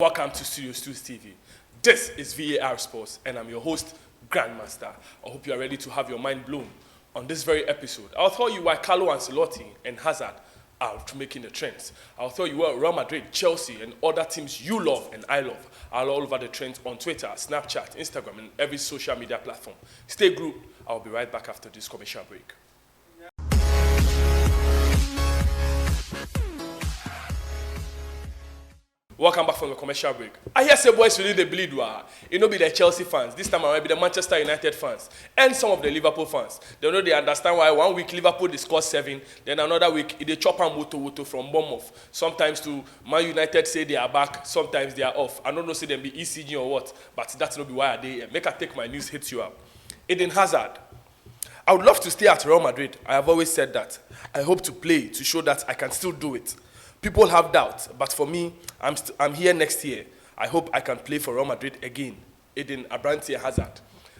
Welcome to Studio Stu's TV. This is V.A.R Sports, and I'm your host, Grandmaster. I hope you are ready to have your mind blown. On this very episode, I'll tell you why Carlo Ancelotti and Hazard are making the trends. I'll tell you why Real Madrid, Chelsea, and other teams you love and I love are all over the trends on Twitter, Snapchat, Instagram, and every social media platform. Stay glued. I'll be right back after this commercial break. Welcome back from the commercial break. I hear say boys really they bleed. It no be the Chelsea fans. This time around, be the Manchester United fans and some of the Liverpool fans. They know they understand why 1 week Liverpool they score 7, then another week they chop and woto from Bournemouth. Sometimes to Man United say they are back, sometimes they are off. I don't know say them be ECG or what, but that's not be why they make I take my news hit you up. Eden Hazard. I would love to stay at Real Madrid. I have always said that. I hope to play to show that I can still do it. People have doubts, but for me, I'm here next year. I hope I can play for Real Madrid again. Eden Abrantia Hazard.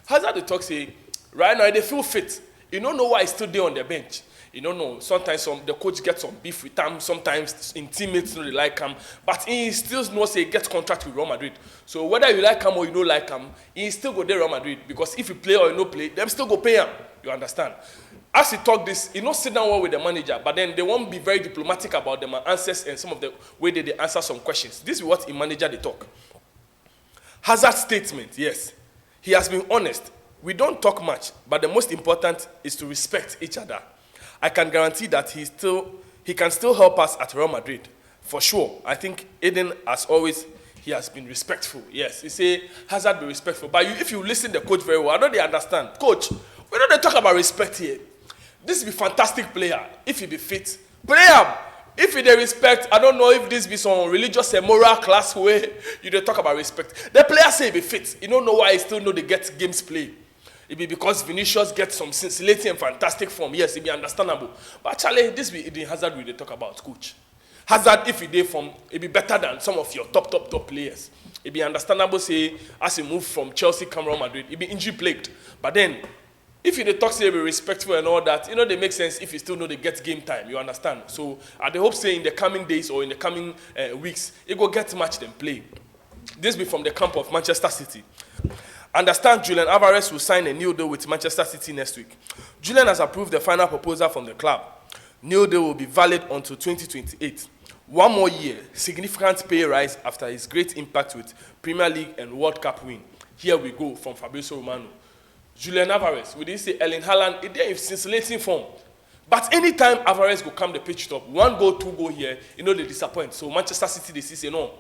Hazard, the talk say, right now they feel fit. You don't know why he's still there on the bench. You don't know. Sometimes the coach gets some beef with him. Sometimes in teammates know they like him. But he still knows he gets contract with Real Madrid. So whether you like him or you don't like him, he still go there Real Madrid. Because if you play or you no play, them still go pay him. You understand? As he talk this, he not sit down well with the manager, but then they won't be very diplomatic about them answers and some of the way they answer some questions. This is what in manager they talk. Hazard statement, yes. He has been honest. We don't talk much, but the most important is to respect each other. I can guarantee that he can still help us at Real Madrid. For sure. I think Eden, as always, he has been respectful. Yes, he say Hazard be respectful. But if you listen to the coach very well, I know they understand. Coach, we don't talk about respect here. This be fantastic player. If he be fit, play him. If he dey respect, I don't know if this be some religious and moral class way you dey talk about respect. The player say he be fit. You don't know why he still know they get games play. It be because Vinicius gets some scintillating and fantastic form. Yes, it be understandable. But actually, this be the Hazard we dey talk about, coach. Hazard, if he dey from, it be better than some of your top players. It be understandable, say, as he move from Chelsea, come Real Madrid, it be injury plagued. But then, if you talk say be respectful and all that, they make sense if you still know they get game time. You understand? So I hope say in the coming days or in the coming weeks, it go get match them play. This be from the camp of Manchester City. Understand Julian Alvarez will sign a new deal with Manchester City next week. Julian has approved the final proposal from the club. New deal will be valid until 2028. 1 more year, significant pay rise after his great impact with Premier League and World Cup win. Here we go from Fabrizio Romano. Julian Alvarez, we didn't say Erling Haaland, it is scintillating form. But anytime Alvarez go come the pitch top, 1 goal, 2 goal here, they disappoint. So Manchester City, they say no.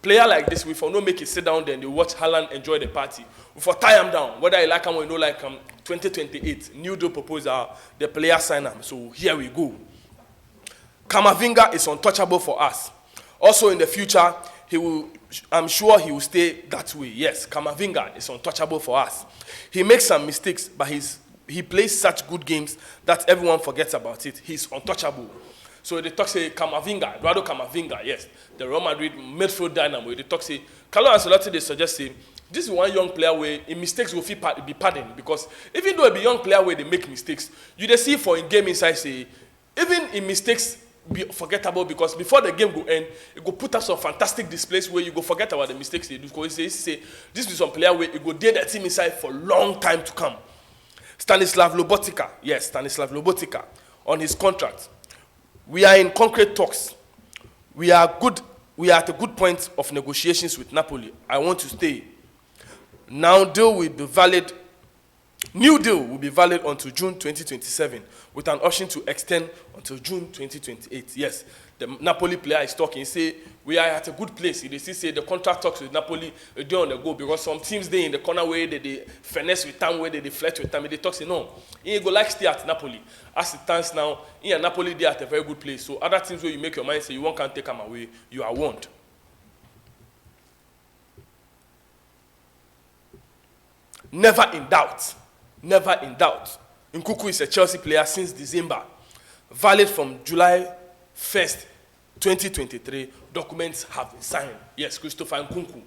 Player like this, we for no make it sit down there and they watch Haaland enjoy the party. We for tie him down, whether you like him or you don't like him, 2028, new deal proposal, the player sign him. So here we go. Camavinga is untouchable for us. Also in the future, I'm sure he will stay that way. Yes, Camavinga is untouchable for us. He makes some mistakes, but he plays such good games that everyone forgets about it. He's untouchable. So they talk say Camavinga, Eduardo Camavinga, yes, the Real Madrid midfield dynamo. They talk say Carlo Ancelotti, they suggest say this is one young player where in mistakes will be pardoned, because even though it be young player where they make mistakes, you they see for in game inside say even in mistakes be forgettable, because before the game go end, it go put up some fantastic displays where you go forget about the mistakes they do. Because they say this is some player where it go dare the team inside for a long time to come. Stanislav Lobotka, yes, Stanislav Lobotka, on his contract. We are in concrete talks. We are at a good point of negotiations with Napoli. I want to stay. New deal will be valid until June 2027, with an option to extend until June 2028. Yes, the Napoli player is talking. He say, we are at a good place. They say the contract talks with Napoli are doing on the go, because some teams they in the corner where they finesse with them, where they flirt with them. They talk say, no, he go like stay at Napoli. As it stands now, in Napoli they are at a very good place. So other teams where you make your mind say, you won't can't take them away, you are warned. Never in doubt. Never in doubt. Nkuku is a Chelsea player since December. Valid from July 1st, 2023. Documents have been signed. Yes, Christopher Nkunku.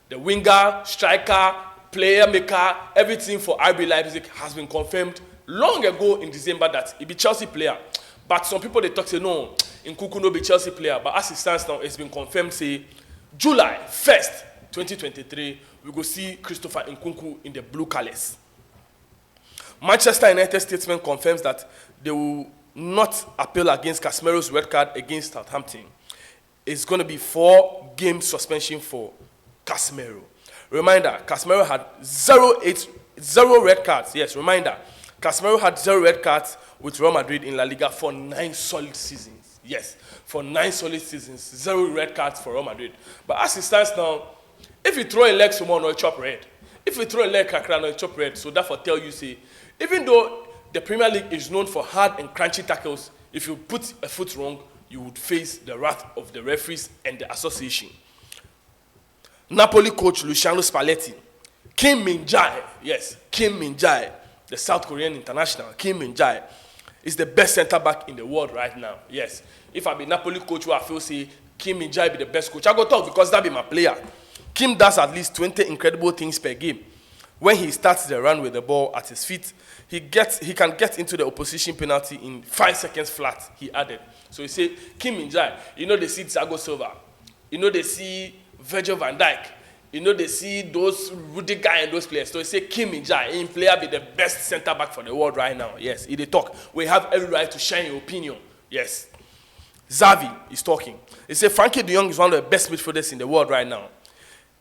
The winger, striker, player maker, everything for RB Leipzig has been confirmed long ago in December that he be Chelsea player. But some people they talk say no, Nkuku no be Chelsea player. But as it stands now, it's been confirmed say July 1st, 2023, we go see Christopher Nkunku in the blue colours. Manchester United statement confirms that they will not appeal against Casemiro's red card against Southampton. It's going to be 4-game suspension for Casemiro. Reminder, Casemiro had zero red cards. Yes, reminder, Casemiro had 0 red cards with Real Madrid in La Liga for 9 solid seasons. Yes, for 9 solid seasons, 0 red cards for Real Madrid. But as it stands now, if you throw a leg someone, no chop red. If you throw a leg kakra, no chop red. So therefore tell you, say, even though the Premier League is known for hard and crunchy tackles, if you put a foot wrong, you would face the wrath of the referees and the association. Napoli coach Luciano Spalletti, Kim Min-jae, yes, Kim Min-jae, the South Korean international, Kim Min-jae, is the best centre-back in the world right now. Yes, if I be Napoli coach, I feel say Kim Min-jae be the best coach. I go talk because that be my player. Kim does at least 20 incredible things per game. When he starts the run with the ball at his feet, he can get into the opposition penalty in 5 seconds flat, he added. So he said, Kim Min-jae, you know they see Thiago Silva, you know they see Virgil van Dijk, you know they see those Rudiger and those players. So he said, Kim Min-jae, in player be the best centre-back for the world right now. Yes, he dey talk. We have every right to share your opinion. Yes. Xavi is talking. He said, Frankie de Jong is one of the best midfielders in the world right now.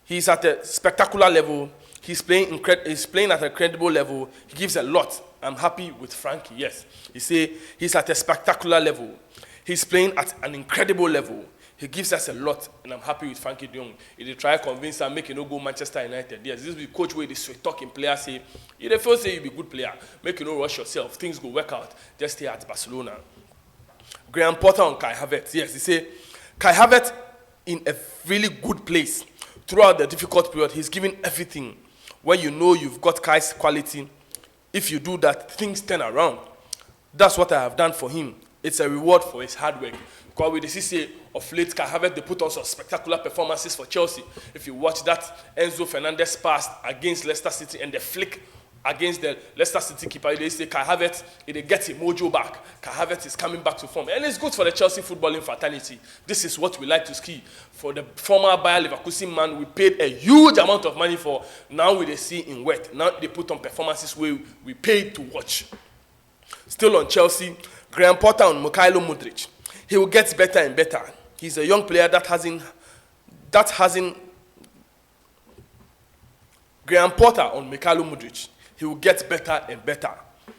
He's at a spectacular level. He's playing at a credible level. He gives a lot. I'm happy with Frankie, yes. He say he's at a spectacular level. He's playing at an incredible level. He gives us a lot, and I'm happy with Frankie de Jong. If they try to convince him, make him no go Manchester United. Yes, this will be coach where the sweet talking player say, if they feel say you be good player, make you no rush yourself. Things go work out. Just stay at Barcelona. Graham Potter on Kai Havertz. Yes, he say Kai Havertz in a really good place. Throughout the difficult period, he's giving everything. When you know you've got Kai's quality, if you do that, things turn around. That's what I have done for him. It's a reward for his hard work. Because with the CCA of late, Kai Havertz, they put on some spectacular performances for Chelsea. If you watch that Enzo Fernandez pass against Leicester City and the flick against the Leicester City keeper, they say Kai Havertz, they get his mojo back. Kai Havertz is coming back to form. And it's good for the Chelsea footballing fraternity. This is what we like to see. For the former Bayer Leverkusen man, we paid a huge amount of money for. Now we see in wet. Now they put on performances where we paid to watch. Still on Chelsea, Graham Potter on Mikhailo Mudryk. He will get better and better. He's a young player that hasn't Graham Potter on Mikhailo Mudryk. He will get better and better.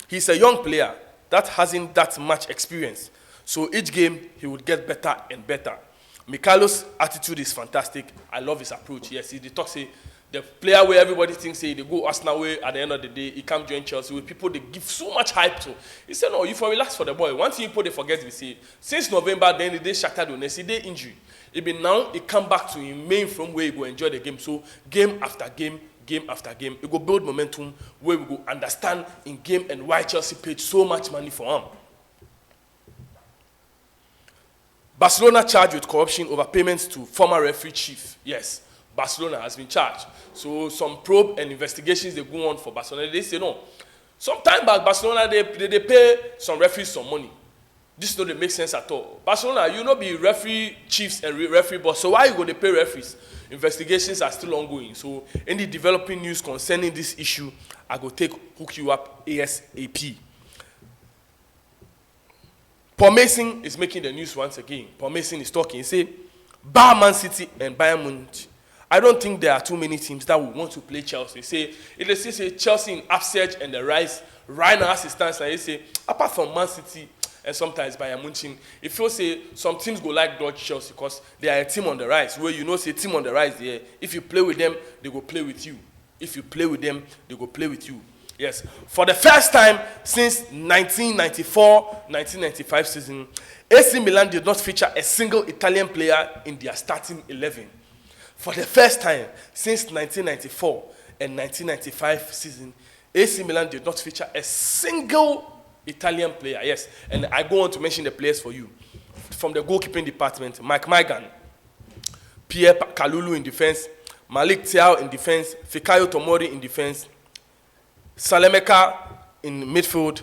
He's a young player that hasn't that much experience. So each game, he would get better and better. Mikhailo's attitude is fantastic. I love his approach. Yes, he talks, say, the player where everybody thinks, say, they go Arsenal way at the end of the day, he come join Chelsea with people they give so much hype to. He said, no, you for relax for the boy. One thing people they forget, we say, since November, then they shattered on the day injury. Even now, he come back to him main from where he go enjoy the game. So game after game, game after game, it go build momentum where we go understand in game and why Chelsea paid so much money for him. Barcelona charged with corruption over payments to former referee chief. Yes, Barcelona has been charged. So some probe and investigations they go on for Barcelona. They say no. Some time back, Barcelona they pay some referees some money. This don't make sense at all. Barcelona, you know, be referee chiefs and referee boss. So why you go to pay referees? Investigations are still ongoing. So any developing news concerning this issue, I go hook you up ASAP. Paul Mason is making the news once again. Paul Mason is talking. He say, bar Man City and Bayern Munich, I don't think there are too many teams that would want to play Chelsea. They say Chelsea in upsurge and the rise right now as it stands. And he say, apart from Man City and sometimes Bayern Munich, it feels say some teams go like dodge Chelsea because they are a team on the rise. Where you know, say team on the rise there. If you play with them, they go play with you. If you play with them, they go play with you. Yes, for the first time since 1994-1995 season, AC Milan did not feature a single Italian player in their starting 11. For the first time since 1994 and 1995 season, AC Milan did not feature a single Italian player. Yes, and I go on to mention the players for you. From the goalkeeping department, Mike Maignan, Pierre Kalulu in defense, Malik Thiaw in defense, Fikayo Tomori in defense, Salemeka in midfield,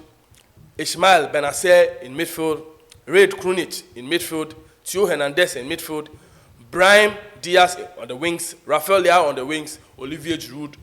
Ismail Benacer in midfield, Red Krunic in midfield, Theo Hernandez in midfield, Brahim Diaz on the wings, Rafael Leao on the wings, Olivier Giroud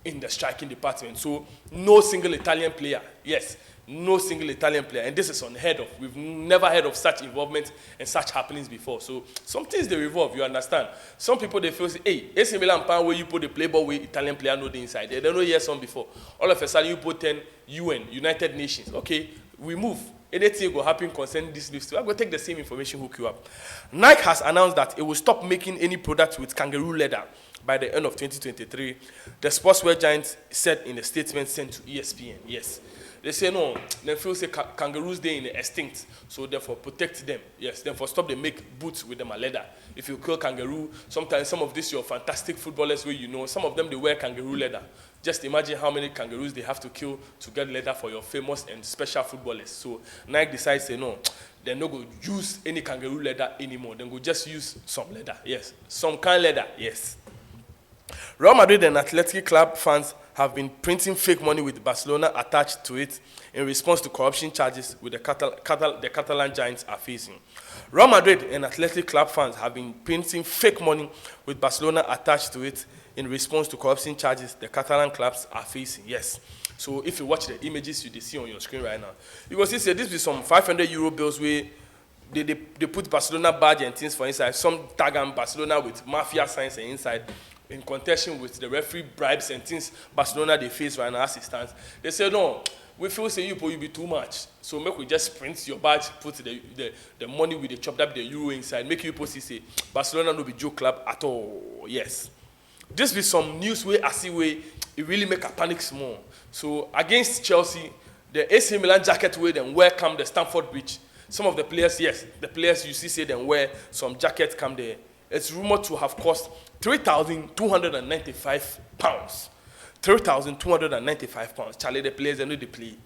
in the striking department. So no single Italian player. Yes, no single Italian player. And this is unheard of. We've never heard of such involvement and such happenings before. So some things they revolve, you understand. Some people they feel, hey, AC Milan pan where you put the play ball with Italian player know the inside. They don't know yes on before. All of a sudden you put 10 UN, United Nations. Okay, we move. Anything will happen concerning this list. I'm going to take the same information, hook you up. Nike has announced that it will stop making any products with kangaroo leather by the end of 2023. The sportswear giant said in a statement sent to ESPN. Yes. They say no, they feel say kangaroos they in extinct, so therefore protect them. Yes, therefore stop they make boots with them a leather. If you kill kangaroo, sometimes some of these your fantastic footballers where you know, some of them they wear kangaroo leather. Just imagine how many kangaroos they have to kill to get leather for your famous and special footballers. So Nike decides say no, they're not going to use any kangaroo leather anymore. Then go just use some leather. Yes, some kind leather. Yes. Real Madrid and Athletic Club fans have been printing fake money with Barcelona attached to it in response to corruption charges with the Catalan giants are facing. Real Madrid and Athletic Club fans have been printing fake money with Barcelona attached to it in response to corruption charges the Catalan clubs are facing. Yes. So if you watch the images you see on your screen right now, you will see say this is some 500 euro bills where they put Barcelona badge and things for inside. Some tag on Barcelona with mafia signs and inside. In contention with the referee bribes and things Barcelona they face right now as it stands. They say, no, we feel say you be too much. So make we just print your badge, put the money with the chopped up the euro inside, make you post say Barcelona no be joke club at all. Yes. This be some news way I see way it really make a panic small. So against Chelsea, the AC Milan jacket way then welcome the Stamford Bridge. Some of the players, yes, the players you see say them wear some jackets come there. It's rumored to have cost £3,295. £3,295. Charlie, the players, they know they play.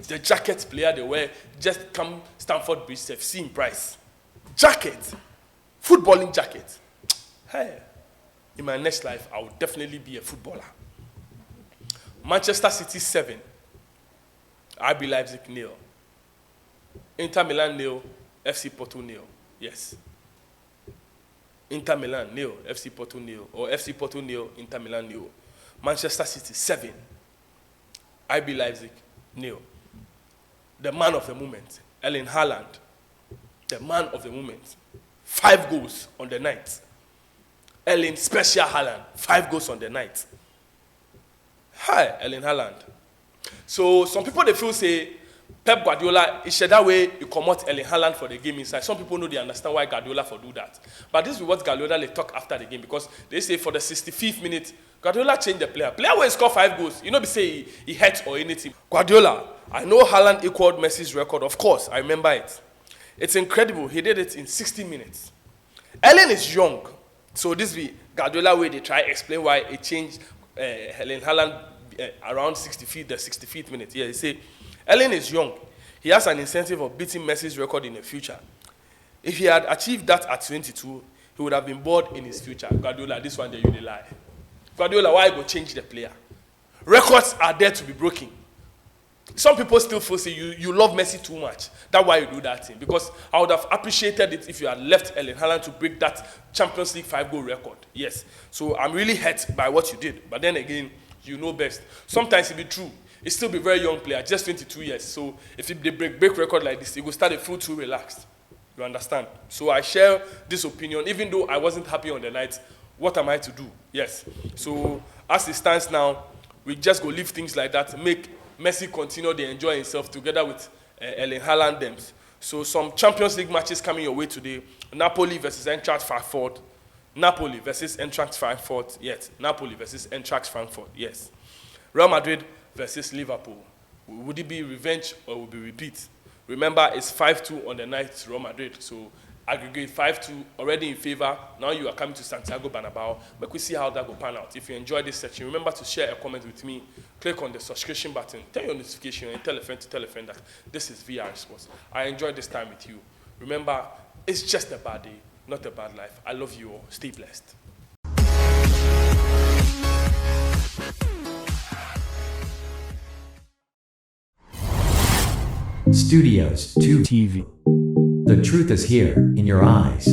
The jacket player they wear just come Stamford Bridge, same price. Jacket, footballing jacket. Hey, in my next life, I will definitely be a footballer. Manchester City 7, RB Leipzig 0, Inter Milan 0, FC Porto 0. Yes. Inter Milan 0, FC Porto 0, or FC Porto 0, Inter Milan 0. Manchester City 7, RB Leipzig 0. The man of the moment, Erling Haaland, the man of the moment, 5 goals on the night. Erling Special Haaland, 5 goals on the night. Hi, Erling Haaland. So some people they feel say Pep Guardiola, it's that way you come out Erling Haaland for the game inside. Some people know they understand why Guardiola for do that. But this is what Guardiola they talk after the game because they say for the 65th minute, Guardiola changed the player. Player will score 5 goals. You know, be say he hurt or anything. Guardiola, I know Haaland equaled Messi's record. Of course, I remember it. It's incredible. He did it in 60 minutes. Erling is young. So this be Guardiola way they try explain why he changed Erling Haaland around the 65th minute. Yeah, he say, Erling is young. He has an incentive of beating Messi's record in the future. If he had achieved that at 22, he would have been bored in his future. Guardiola, this one, you lie. Guardiola, why go change the player? Records are there to be broken. Some people still feel say you love Messi too much. That's why you do that thing. Because I would have appreciated it if you had left Erling Haaland to break that Champions League 5-goal record. Yes. So I'm really hurt by what you did. But then again, you know best. Sometimes it be true. It still be a very young player, just 22 years. So if they break record like this, it will start a full too relaxed. You understand? So I share this opinion, even though I wasn't happy on the night. What am I to do? Yes. So as it stands now, we just go leave things like that, make Messi continue to enjoy himself together with Erling Haaland them. So some Champions League matches coming your way today. Napoli versus Eintracht Frankfurt. Napoli versus Eintracht Frankfurt. Yes. Napoli versus Eintracht Frankfurt. Yes. Real Madrid versus Liverpool. Would it be revenge or will it be repeat? Remember, it's 5-2 on the night to Real Madrid. So aggregate 5-2 already in favor. Now you are coming to Santiago Bernabeu. But we see how that will pan out. If you enjoyed this section, remember to share a comment with me. Click on the subscription button, turn your notification, and tell a friend that this is V.A.R. Sports. I enjoyed this time with you. Remember, it's just a bad day, not a bad life. I love you all. Stay blessed. Studios 2 TV. The truth is here, in your eyes.